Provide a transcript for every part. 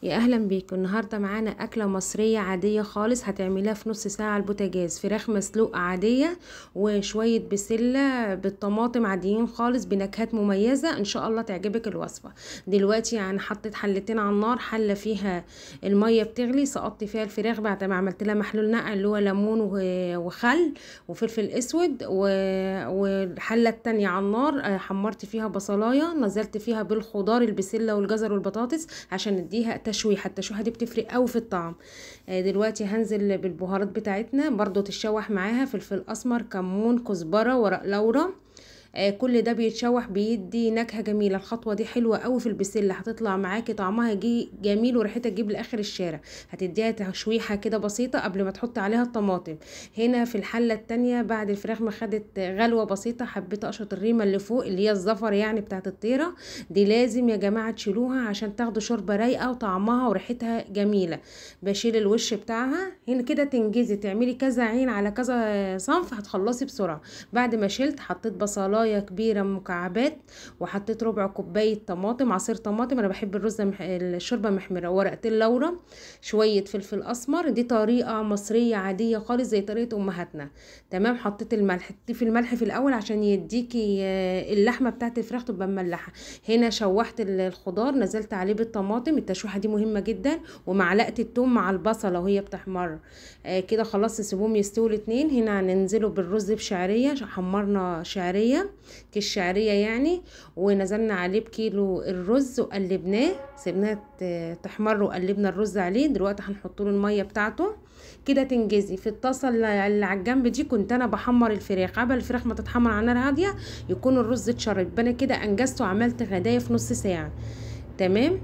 يا اهلا بيكم. النهارده معانا اكله مصريه عاديه خالص، هتعمليها في نص ساعه على البوتاجاز. فراخ مسلوقه عاديه وشويه بسله بالطماطم عاديين خالص بنكهات مميزه، ان شاء الله تعجبك الوصفه. دلوقتي يعني حطيت حلتين على النار، حله فيها الميه بتغلي، سقطت فيها الفراخ بعد ما عملت لها محلول نقع اللي هو ليمون وخل وفلفل اسود، والحله التانية على النار حمرت فيها بصلايه، نزلت فيها بالخضار البسله والجزر والبطاطس عشان اديها التشويحه دي بتفرق قوي في الطعم. دلوقتي هنزل بالبهارات بتاعتنا برضو تتشوح معاها، فلفل اسمر، كمون، كزبره، ورق لورا. كل ده بيتشوح بيدي نكهه جميله. الخطوه دي حلوه قوي في البسله، هتطلع معاكي طعمها جميل وريحتها تجيب لاخر الشارع. هتديها تشويحه كده بسيطه قبل ما تحط عليها الطماطم. هنا في الحله التانية بعد الفراخ ما خدت غلوه بسيطه، حبيت اشط الريمه اللي فوق اللي هي الزفر يعني بتاعت الطيره دي، لازم يا جماعه تشيلوها عشان تاخدوا شوربه رايقه وطعمها وريحتها جميله. بشيل الوش بتاعها هنا كده، تنجزي تعملي كذا عين على كذا صنف هتخلصي بسرعه. بعد ما شلت حطيت بصلايه كبيره مكعبات، وحطيت ربع كوبايه طماطم، عصير طماطم، انا بحب الشوربه محمره، ورقتين لورا، شويه فلفل اسمر. دي طريقه مصريه عاديه خالص زي طريقه امهاتنا. تمام. حطيت الملح، في الملح في الاول عشان يديكي اللحمه بتاعت الفراخ تبقى مملحه. هنا شوحت الخضار، نزلت عليه بالطماطم، التشويحه دي مهمه جدا، ومعلقه الثوم مع البصله وهي بتحمر. كده خلاص سيبهم يستووا الاتنين. هنا هننزله بالرز بشعريه، حمرنا شعريه كيس شعريه يعني، ونزلنا عليه بكيلو الرز وقلبناه، سيبناه تحمر وقلبنا الرز عليه. دلوقتي هنحط له الميه بتاعته كده. تنجزي في الطاسه اللي على الجنب دي كنت انا بحمر الفراخ، قبل الفراخ ما تتحمر على نار هاديه يكون الرز اتشرب. انا كده انجزت وعملت غدايه في نص ساعه. تمام.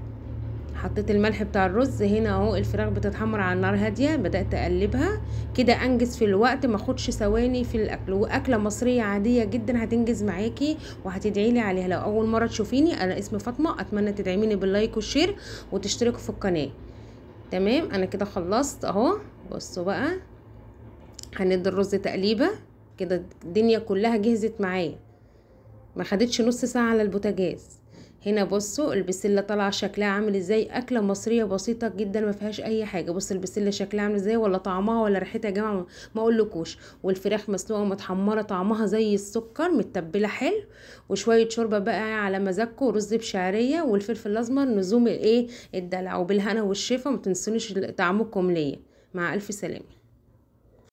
حطيت الملح بتاع الرز. هنا اهو الفراخ بتتحمر على نار هاديه، بدات اقلبها كده، انجز في الوقت ما اخدش ثواني في الاكل، واكله مصريه عاديه جدا هتنجز معاكي وهتدعي لي عليها. لو اول مره تشوفيني، انا اسمي فاطمه، اتمنى تدعميني باللايك والشير وتشتركوا في القناه. تمام. انا كده خلصت اهو. بصوا بقى، هندي الرز تقليبه كده، الدنيا كلها جهزت معايا، ما خدتش نص ساعه على البوتاجاز. هنا بصوا البسله طالعه شكلها عامل ازاي، اكله مصريه بسيطه جدا ما فيهاش اي حاجه. بصوا البسله شكلها عامل ازاي، ولا طعمها ولا ريحتها يا جماعه ما اقولكوش. والفراخ مسلوقه ومتحمره طعمها زي السكر، متبله حلو، وشويه شوربه بقى على مزاجكم، ورز بشعريه والفلفل الاسمر، نزوم الايه الدلع. وبالهنا والشفا، ما تنسونيش طعمكم ليا. مع الف سلامه.